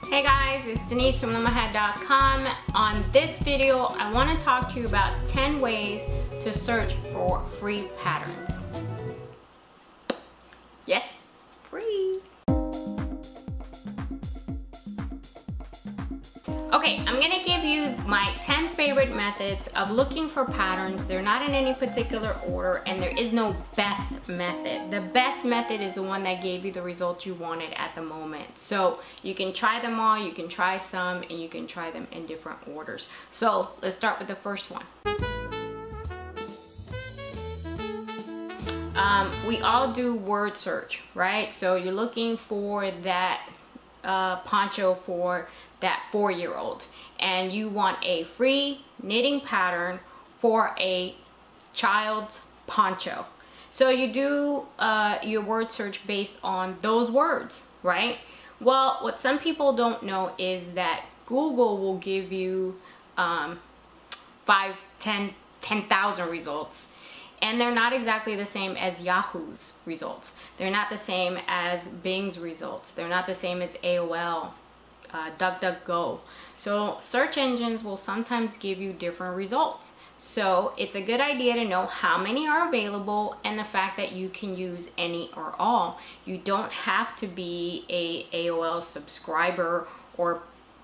Hey guys, it's Denise from LoomaHat.com. On this video, I want to talk to you about 10 ways to search for free patterns. Yes, free. Okay, I'm gonna give you my 10 favorite methods of looking for patterns. They're not in any particular order and there is no best method. The best method is the one that gave you the results you wanted at the moment. So you can try them all, you can try some, and you can try them in different orders. So let's start with the first one. We all do word search, right? So you're looking for that poncho for that 4-year-old and you want a free knitting pattern for a child's poncho. So you do your word search based on those words, right? Well, what some people don't know is that Google will give you 10,000 results, and they're not exactly the same as Yahoo's results. They're not the same as Bing's results. They're not the same as AOL, DuckDuckGo. So search engines will sometimes give you different results. So it's a good idea to know how many are available and the fact that you can use any or all. You don't have to be a AOL subscriber, or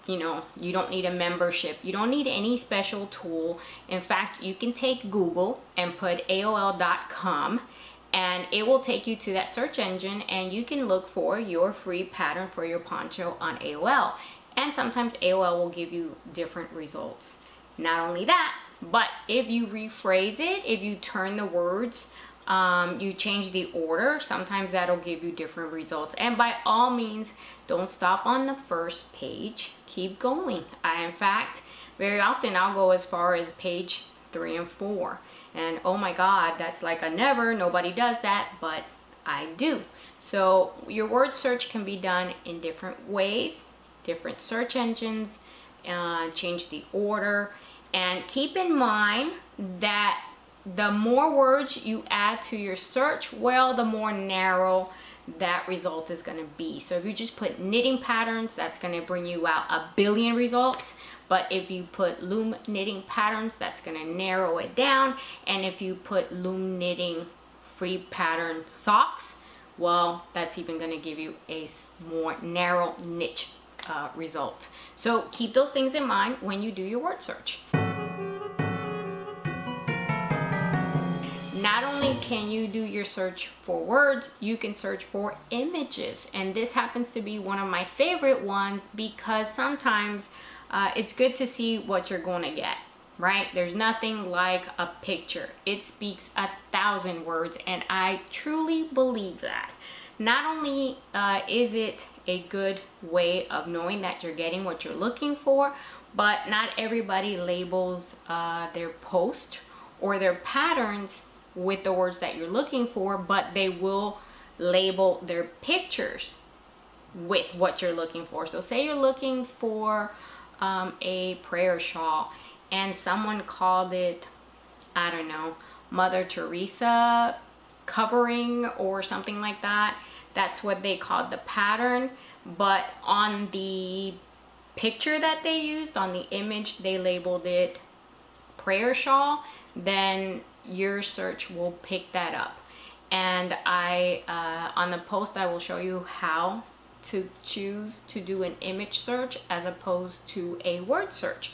you know, you don't need a membership. You don't need any special tool. In fact, you can take Google and put AOL.com and it will take you to that search engine and you can look for your free pattern for your poncho on AOL. And sometimes AOL will give you different results. Not only that, but if you rephrase it, if you turn the words, you change the order, sometimes that'll give you different results. And by all means, don't stop on the first page. Keep going. In fact, very often I'll go as far as page 3 and 4. And oh my God, that's like a never. Nobody does that, but I do. So your word search can be done in different ways, different search engines, change the order. And keep in mind that the more words you add to your search, well, the more narrow that result is going to be. So if you just put knitting patterns, that's going to bring you out 1 billion results. But if you put loom knitting patterns, that's going to narrow it down. And if you put loom knitting free pattern socks, well, that's even going to give you a more narrow niche result. So keep those things in mind when you do your word search. Not only can you do your search for words, you can search for images. And this happens to be one of my favorite ones because sometimes it's good to see what you're going to get, right? There's nothing like a picture. It speaks 1,000 words, and I truly believe that. Not only is it a good way of knowing that you're getting what you're looking for, but not everybody labels their post or their patterns with the words that you're looking for, but they will label their pictures with what you're looking for. So say you're looking for a prayer shawl and someone called it, I don't know, Mother Teresa covering or something like that. That's what they called the pattern, but on the picture that they used, on the image, they labeled it prayer shawl. Then your search will pick that up. And on the post I will show you how to choose to do an image search as opposed to a word search.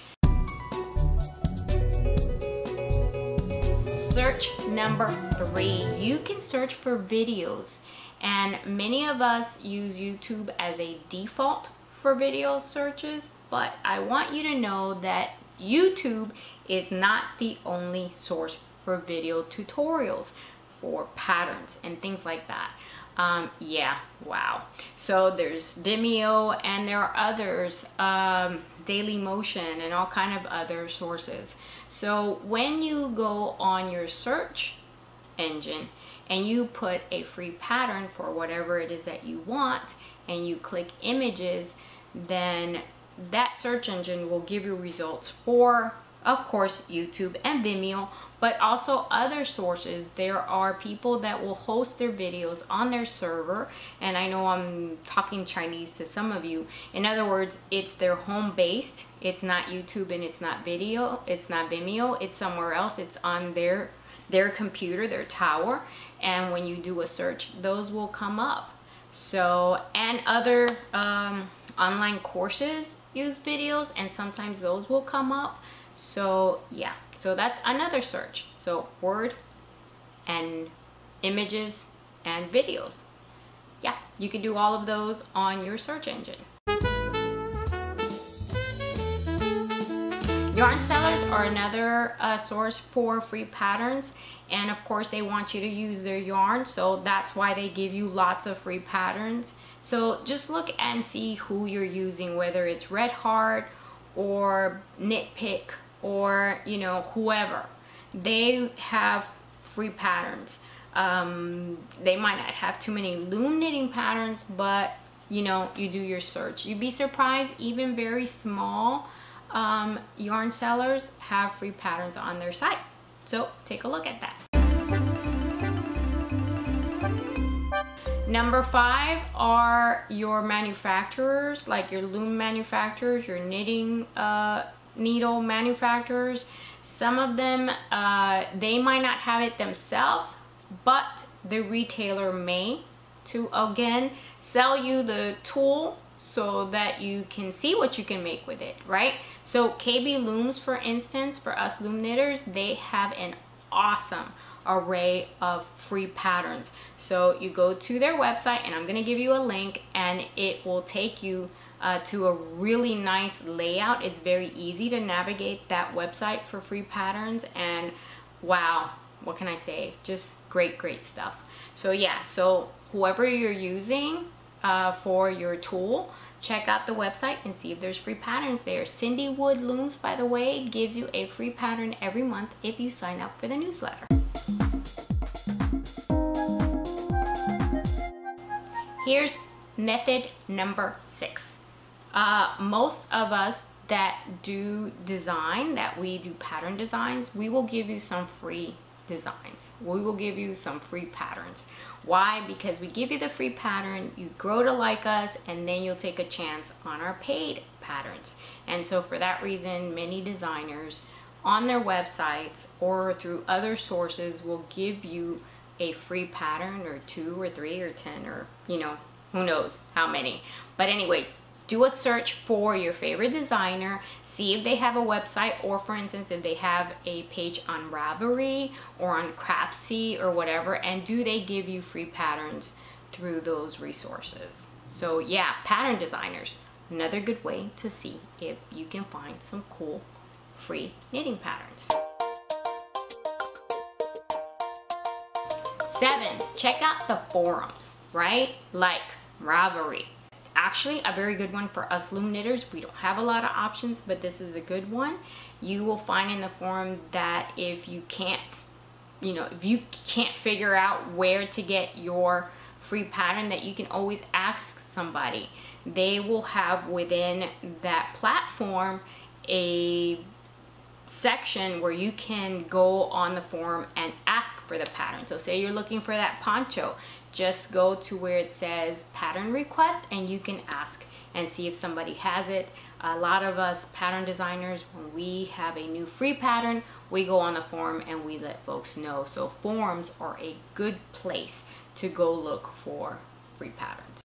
Search number 3, you can search for videos, and many of us use YouTube as a default for video searches, but I want you to know that YouTube is not the only source for video tutorials for patterns and things like that. Yeah, wow. So there's Vimeo and there are others, Dailymotion and all kind of other sources. So when you go on your search engine and you put a free pattern for whatever it is that you want and you click images, then that search engine will give you results for, of course, YouTube and Vimeo, but also other sources. There are people that will host their videos on their server, and I know I'm talking Chinese to some of you. In other words, it's their home based. It's not YouTube and it's not video. It's not Vimeo. It's somewhere else. It's on their computer, their tower, and when you do a search, those will come up. So, and other online courses use videos, and sometimes those will come up. So yeah, so that's another search. So word and images and videos. Yeah, you can do all of those on your search engine. Yarn sellers are another source for free patterns, and of course they want you to use their yarn, so that's why they give you lots of free patterns. So just look and see who you're using, whether it's Red Heart or Knit Pick or, you know, whoever. They have free patterns. They might not have too many loom knitting patterns, but you know, you do your search. You'd be surprised, even very small yarn sellers have free patterns on their site. So take a look at that. Number 5 are your manufacturers, like your loom manufacturers, your knitting needle manufacturers. Some of them, they might not have it themselves, but the retailer may, to again sell you the tool so that you can see what you can make with it, right? So KB Looms, for instance, for us loom knitters, they have an awesome array of free patterns. So you go to their website, and I'm going to give you a link, and it will take you to a really nice layout. It's very easy to navigate that website for free patterns, and wow, what can I say? Just great stuff. So yeah, so whoever you're using for your tool, check out the website and see if there's free patterns there. Cindy Wood Looms, by the way, gives you a free pattern every month if you sign up for the newsletter. Here's method number 6. Most of us that do design, that we do pattern designs, we will give you some free designs. We will give you some free patterns. Why? Because we give you the free pattern, you grow to like us, and then you'll take a chance on our paid patterns. And so for that reason, many designers on their websites or through other sources will give you a free pattern, or 2 or 3 or 10, or you know, who knows how many. But anyway, do a search for your favorite designer, see if they have a website, or for instance, if they have a page on Ravelry or on Craftsy or whatever, and do they give you free patterns through those resources. So yeah, pattern designers, another good way to see if you can find some cool free knitting patterns. 7, check out the forums, right? Like Ravelry. Actually, a very good one for us loom knitters. We don't have a lot of options, but this is a good one. You will find in the forum that if you can't, you know, if you can't figure out where to get your free pattern, that you can always ask somebody. They will have within that platform a section where you can go on the forum and ask for the pattern. So say you're looking for that poncho, just go to where it says pattern request, and you can ask and see if somebody has it. A lot of us pattern designers, when we have a new free pattern, we go on the forum and we let folks know. So forums are a good place to go look for free patterns.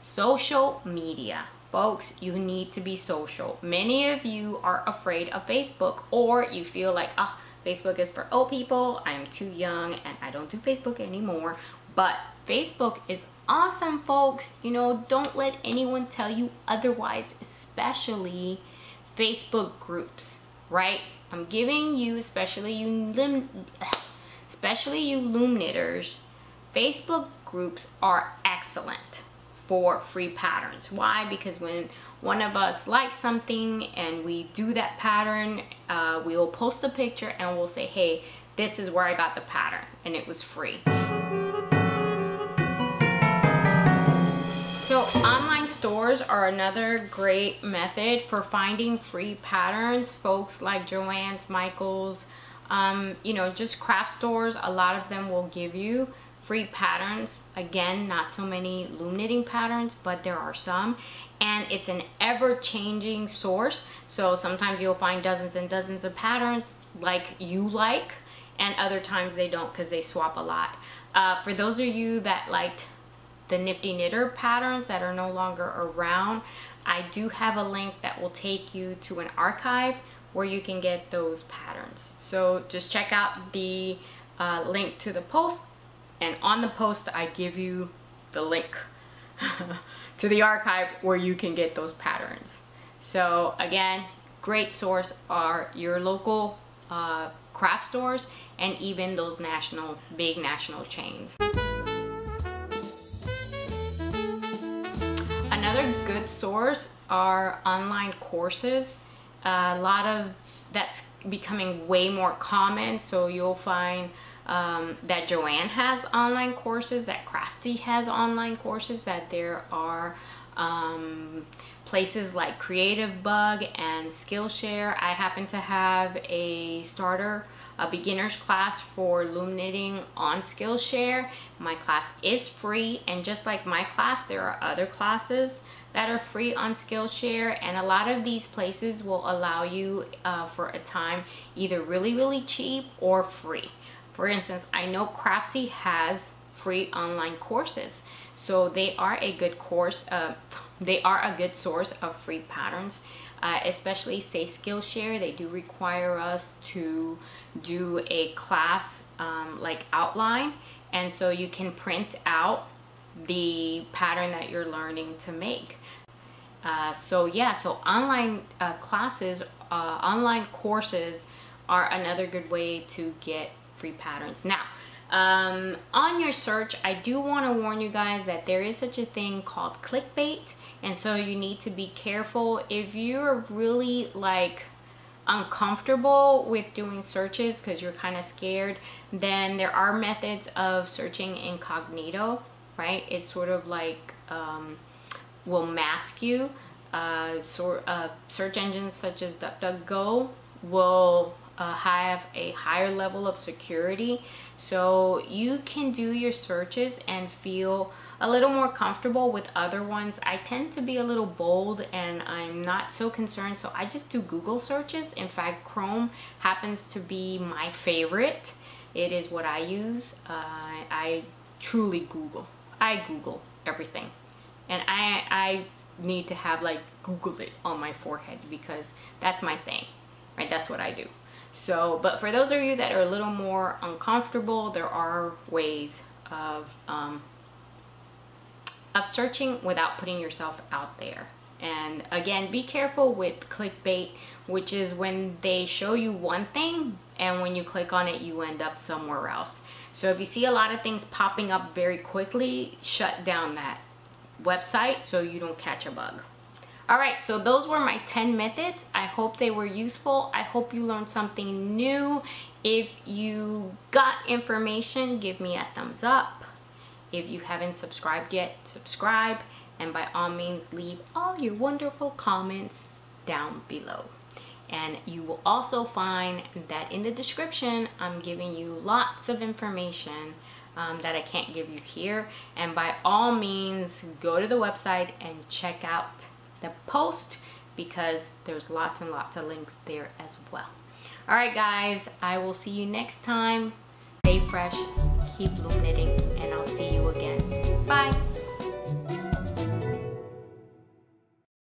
Social media. Folks, you need to be social. Many of you are afraid of Facebook, or you feel like, oh, Facebook is for old people, I'm too young and I don't do Facebook anymore. But Facebook is awesome, folks. You know, don't let anyone tell you otherwise, especially Facebook groups, right? I'm giving you, especially you loom knitters, Facebook groups are excellent for free patterns. Why? Because when one of us likes something and we do that pattern, we will post a picture and we'll say, hey, this is where I got the pattern and it was free. So online stores stores are another great method for finding free patterns. Folks like Joann's, Michael's, you know, just craft stores, a lot of them will give you free patterns. Again, not so many loom knitting patterns, but there are some, and it's an ever-changing source. So sometimes you'll find dozens and dozens of patterns like you like, and other times they don't because they swap a lot. For those of you that liked the Nifty Knitter patterns that are no longer around, I do have a link that will take you to an archive where you can get those patterns. So just check out the link to the post, and on the post I give you the link to the archive where you can get those patterns. So again, great source are your local craft stores and even those big national chains. Another good source are online courses. A lot of that's becoming way more common, so you'll find that Joann has online courses, that Crafty has online courses, that there are places like Creative Bug and Skillshare. I happen to have a beginner's class for loom knitting on Skillshare. My class is free, and just like my class, there are other classes that are free on Skillshare, and a lot of these places will allow you for a time either really cheap or free. For instance, I know Craftsy has free online courses, so they are a good course. They are a good source of free patterns, especially say Skillshare. They do require us to do a class like outline, and so you can print out the pattern that you're learning to make. So yeah, so online classes, online courses are another good way to get free patterns. Now, on your search, I do want to warn you guys that there is such a thing called clickbait, and so you need to be careful. If you're really like uncomfortable with doing searches because you're kind of scared, then there are methods of searching incognito, right? It's sort of like will mask you. Search engines such as DuckDuckGo will have a higher level of security, so you can do your searches and feel a little more comfortable with other ones. I tend to be a little bold and I'm not so concerned, so I just do Google searches. In fact, Chrome happens to be my favorite. It is what I use. I truly Google. I Google everything, and I need to have like Google it on my forehead because that's my thing, right? That's what I do. So, but for those of you that are a little more uncomfortable, there are ways of searching without putting yourself out there. And again, be careful with clickbait, which is when they show you one thing and when you click on it, you end up somewhere else. So if you see a lot of things popping up very quickly, shut down that website so you don't catch a bug. All right, so those were my 10 methods. I hope they were useful. I hope you learned something new. If you got information, give me a thumbs up. If you haven't subscribed yet, subscribe, and by all means leave all your wonderful comments down below. And you will also find that in the description I'm giving you lots of information that I can't give you here, and by all means go to the website and check out the post because there's lots and lots of links there as well. All right guys, I will see you next time. Stay fresh, keep loom knitting, and I'll see you again. Bye.